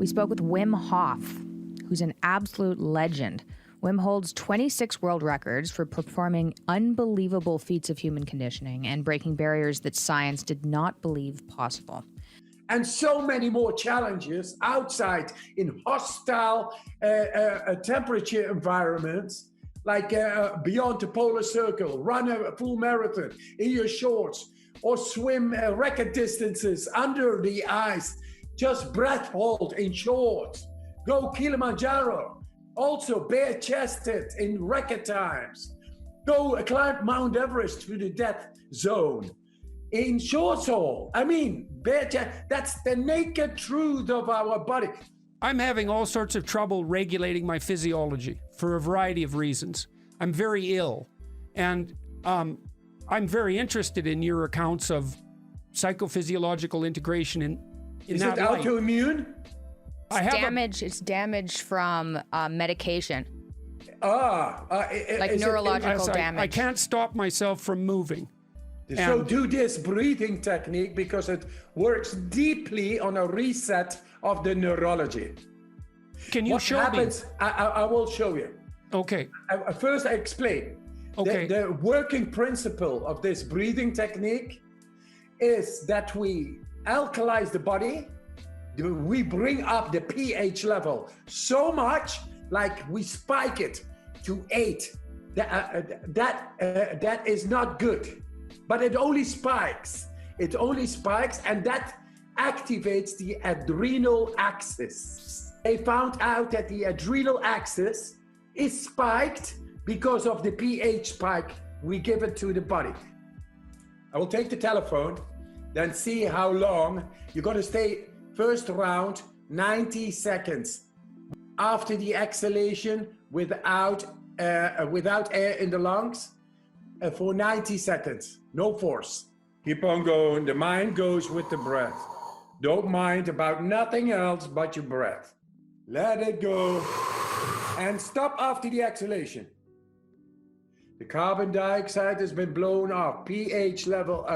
We spoke with Wim Hof, who's an absolute legend. Wim holds 26 world records for performing unbelievable feats of human conditioning and breaking barriers that science did not believe possible. And so many more challenges outside in hostile temperature environments, like beyond the polar circle, run a full marathon in your shorts, or swim record distances under the ice, just breath hold in shorts, go Kilimanjaro, also bare-chested in record times, go climb Mount Everest through the death zone in shorts all. I mean, that's the naked truth of our body. I'm having all sorts of trouble regulating my physiology for a variety of reasons. I'm very ill, and I'm very interested in your accounts of psychophysiological integration in Is that it light. autoimmune? It's damage from medication. Like neurological damage. I can't stop myself from moving. So do this breathing technique because it works deeply on a reset of the neurology. Can you show me? I will show you. Okay. First, I explain. Okay. The working principle of this breathing technique is that we alkalize the body. We bring up the pH level so much, like we spike it to 8. That is not good, but it only spikes. It only spikes, and that activates the adrenal axis. They found out that the adrenal axis is spiked because of the pH spike we give it to the body. I will take the telephone, then see how long. You're going to stay first round 90 seconds after the exhalation without air in the lungs for 90 seconds. No force. Keep on going. The mind goes with the breath. Don't mind about nothing else but your breath. Let it go and stop after the exhalation. The carbon dioxide has been blown off. pH level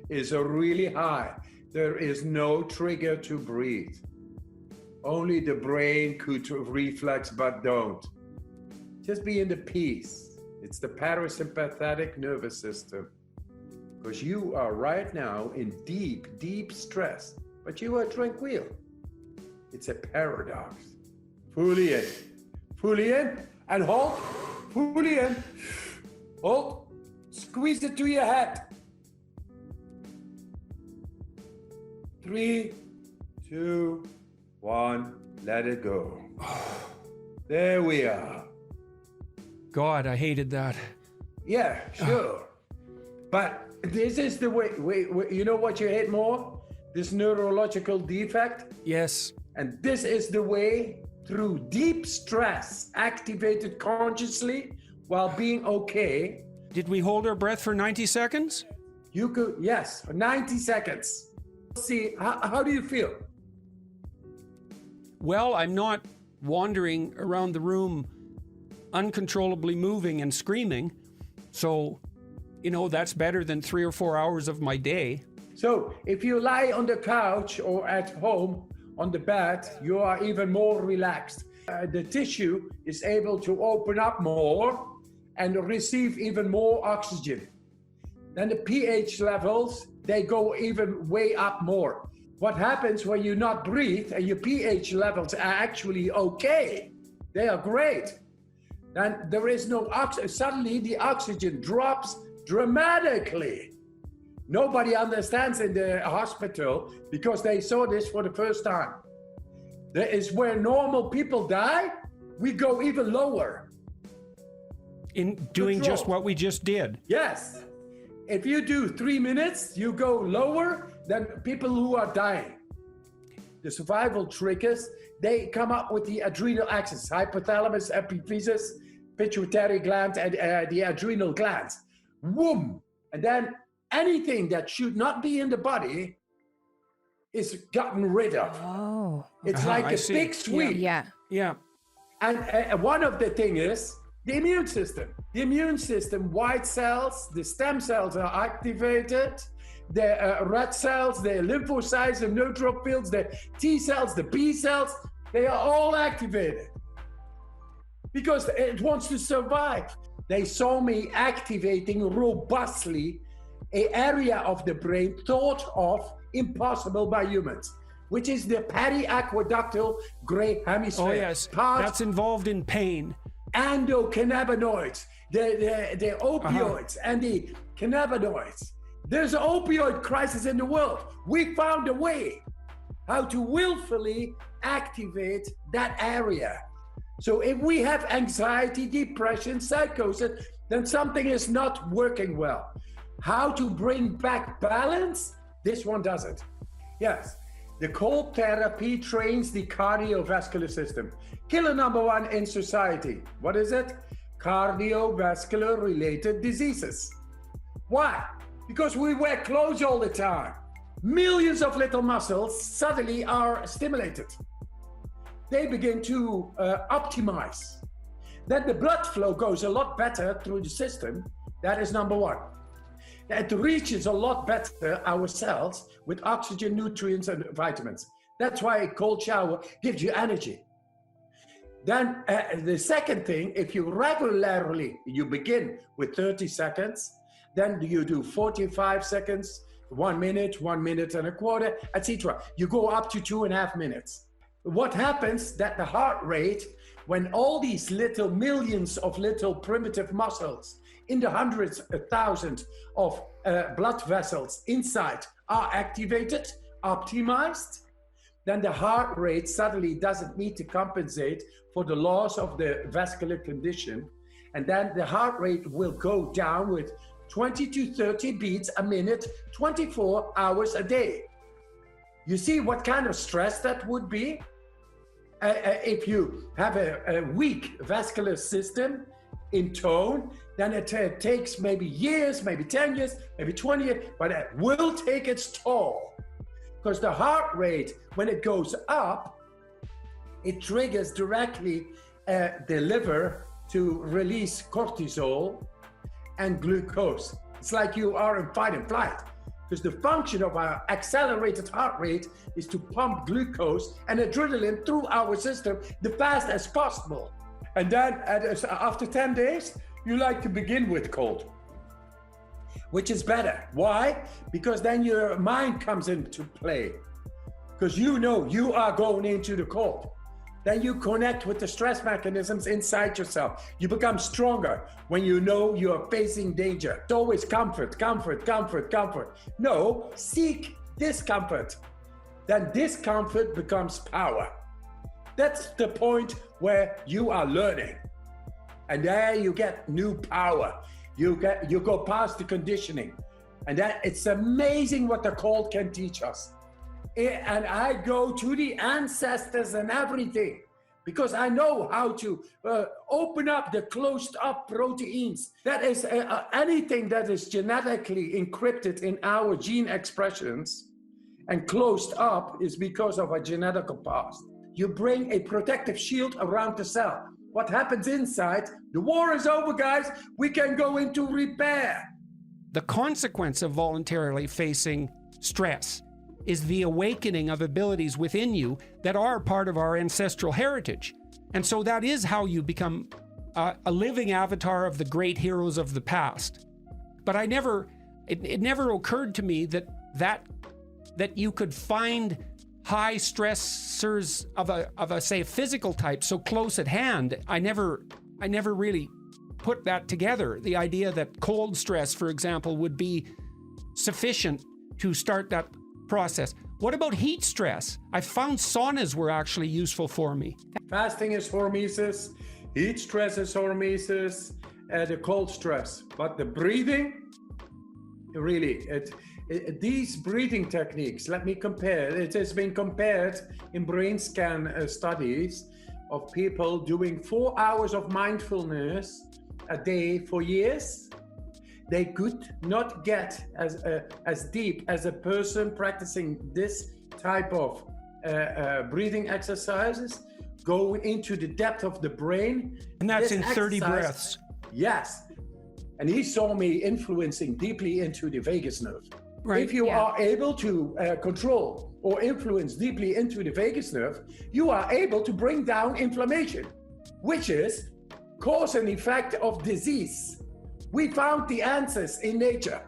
is really high. There is no trigger to breathe. Only the brain could reflex, but don't. Just be in the peace. It's the parasympathetic nervous system. Because you are right now in deep, deep stress, but you are tranquil. It's a paradox. Fully in, and hold, fully in, hold, squeeze it to your head. 3, 2, 1, let it go. There we are. God, I hated that. Yeah, sure. But this is the way, you know what you hate more? This neurological defect? Yes. And this is the way through deep stress, activated consciously while being okay. Did we hold our breath for 90 seconds? You could, yes, for 90 seconds. See, how do you feel? Well, I'm not wandering around the room uncontrollably moving and screaming. So, that's better than 3 or 4 hours of my day. So if you lie on the couch or at home on the bed, you are even more relaxed. The tissue is able to open up more and receive even more oxygen. Then the pH levels, they go even way up more. What happens when you not breathe and your pH levels are actually okay? They are great. Then there is no oxygen. Suddenly the oxygen drops dramatically. Nobody understands in the hospital because they saw this for the first time. That is where normal people die. We go even lower. In doing just what we just did. Yes. If you do 3 minutes, you go lower than people who are dying. The survival triggers, they come up with the adrenal axis, hypothalamus, epiphysis, pituitary gland, and the adrenal glands. Whoom! And then anything that should not be in the body is gotten rid of. Oh. It's like a big sweep. Yeah. And one of the things is the immune system. The immune system, white cells, the stem cells are activated. The red cells, the lymphocytes, the neutrophils, the T cells, the B cells, They are all activated because it wants to survive. They saw me activating robustly an area of the brain thought of impossible by humans, which is the periaqueductal gray hemisphere. Oh, yes. Part That's involved in pain. endocannabinoids, the opioids and the cannabinoids. There's an opioid crisis in the world. We found a way how to willfully activate that area. So if we have anxiety, depression, psychosis, then something is not working well. How to bring back balance? This one doesn't. Yes, the cold therapy trains the cardiovascular system. Killer number one in society. What is it? Cardiovascular related diseases. Why? Because we wear clothes all the time. Millions of little muscles suddenly are stimulated. They begin to optimize. Then the blood flow goes a lot better through the system. That is number one. It reaches a lot better our cells with oxygen, nutrients, and vitamins. That's why a cold shower gives you energy. Then the second thing, if you regularly, you begin with 30 seconds, then you do 45 seconds, 1 minute, 1 minute and a quarter, etc. You go up to 2.5 minutes. What happens that the heart rate, when all these little millions of little primitive muscles in the hundreds of thousands of blood vessels inside are activated, optimized, then the heart rate suddenly doesn't need to compensate for the loss of the vascular condition. And then the heart rate will go down with 20 to 30 beats a minute, 24 hours a day. You see what kind of stress that would be? If you have a weak vascular system in tone, then it takes maybe years, maybe 10 years, maybe 20 years, but it will take its toll. Because the heart rate, when it goes up, it triggers directly the liver to release cortisol and glucose. It's like you are in fight and flight. Because the function of our accelerated heart rate is to pump glucose and adrenaline through our system the fast as possible. And then after 10 days, you like to begin with cold, which is better. Why? Because then your mind comes into play. Because you know you are going into the cold. Then you connect with the stress mechanisms inside yourself. You become stronger when you know you are facing danger. It's always comfort, comfort, comfort, comfort. No, seek discomfort. Then discomfort becomes power. That's the point where you are learning. And there you get new power. You go past the conditioning. And that it's amazing what the cold can teach us. And I go to the ancestors and everything because I know how to open up the closed up proteins. That is anything that is genetically encrypted in our gene expressions and closed up is because of a genetical past. You bring a protective shield around the cell. What happens inside? The war is over, guys. We can go into repair. The consequence of voluntarily facing stress is the awakening of abilities within you that are part of our ancestral heritage. And so that is how you become a living avatar of the great heroes of the past. But it never occurred to me that you could find high stressors of a say physical type so close at hand. I never really put that together. The idea that cold stress, for example, would be sufficient to start that process. What about heat stress? I found saunas were actually useful for me. Fasting is hormesis, heat stress is hormesis, the cold stress. But the breathing, really, these breathing techniques, let me compare. It has been compared in brain scan studies of people doing 4 hours of mindfulness a day for years. They could not get as deep as a person practicing this type of breathing exercises, going into the depth of the brain. And that's in 30 breaths. Yes. And he saw me influencing deeply into the vagus nerve. Right. If you are able to control or influence deeply into the vagus nerve, you are able to bring down inflammation, which is cause and effect of disease. We found the answers in nature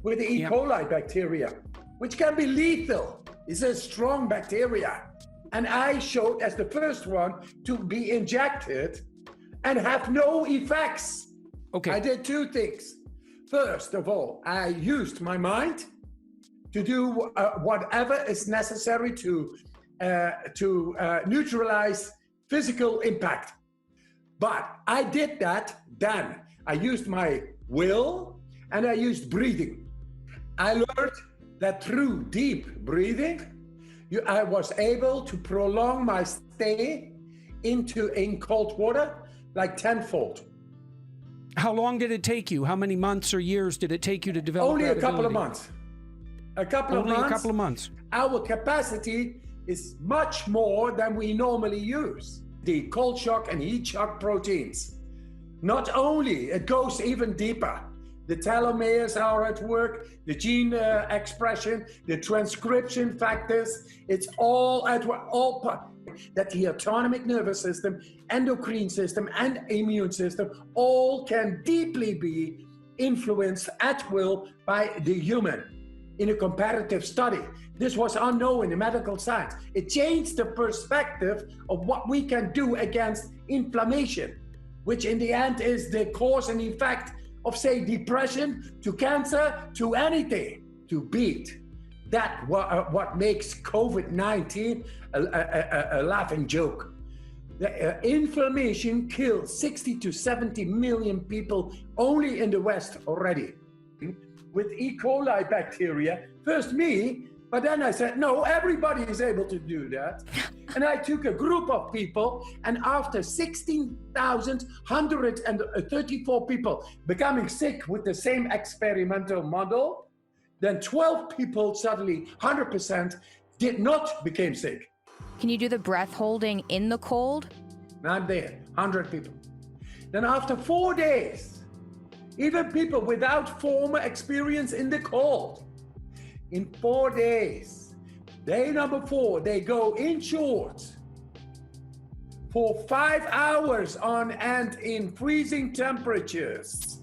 with the E. coli bacteria, which can be lethal. It's a strong bacteria. And I showed as the first one to be injected and have no effects. Okay. I did two things. First of all, I used my mind to do whatever is necessary to neutralize physical impact. But I did that then. I used my will and I used breathing. I learned that through deep breathing, I was able to prolong my stay in cold water like tenfold. How long did it take you? How many months or years did it take you to develop Only that a couple of ability? months. A couple of months. Our capacity is much more than we normally use. The cold shock and heat shock proteins. Not only, it goes even deeper. The telomeres are at work, the gene expression, the transcription factors, it's all at work, that the autonomic nervous system, endocrine system, and immune system all can deeply be influenced at will by the human. In a comparative study, this was unknown in the medical science. It changed the perspective of what we can do against inflammation, which in the end is the cause and effect of, say, depression to cancer to anything. To beat that, what makes COVID-19 a laughing joke. The inflammation kills 60 to 70 million people only in the West already. With E. coli bacteria, first me, but then I said, no, everybody is able to do that. And I took a group of people, and after 16,134 people becoming sick with the same experimental model, then 12 people suddenly, 100%, did not become sick. Can you do the breath holding in the cold? Not there, 100 people. Then after 4 days, even people without former experience in the cold, in 4 days, day number 4, they go in shorts for 5 hours on end in freezing temperatures.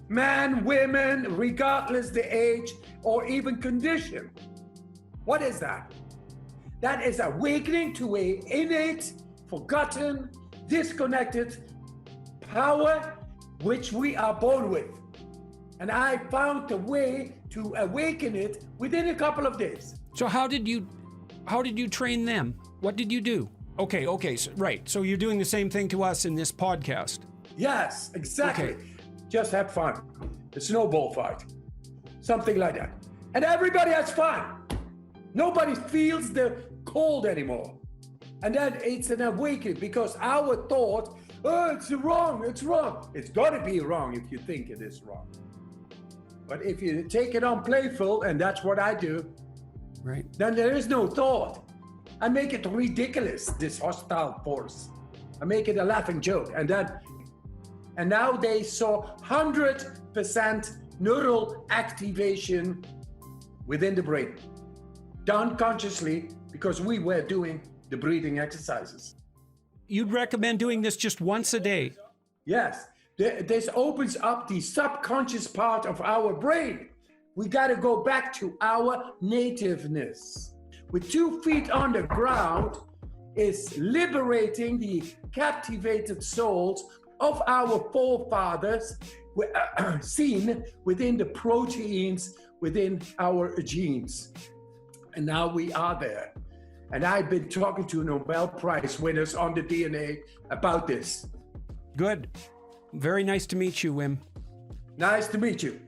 Men, women, regardless the age or even condition. What is that? That is awakening to a innate, forgotten, disconnected power which we are born with. And I found a way to awaken it within a couple of days. So how did you train them? What did you do? Okay, so, right. So you're doing the same thing to us in this podcast. Yes, exactly. Okay. Just have fun. The snowball fight. Something like that. And everybody has fun. Nobody feels the cold anymore. And then it's an awakening because our thought, oh, it's wrong. It's got to be wrong if you think it is wrong. But if you take it on playful, and that's what I do, right, then there is no thought. I make it ridiculous, this hostile force. I make it a laughing joke. And now they saw 100% neural activation within the brain, done consciously because we were doing the breathing exercises. You'd recommend doing this just once a day? Yes. This opens up the subconscious part of our brain. We got to go back to our nativeness. With 2 feet on the ground is liberating the captivated souls of our forefathers seen within the proteins within our genes. And now we are there. And I've been talking to Nobel Prize winners on the DNA about this. Good. Very nice to meet you, Wim. Nice to meet you.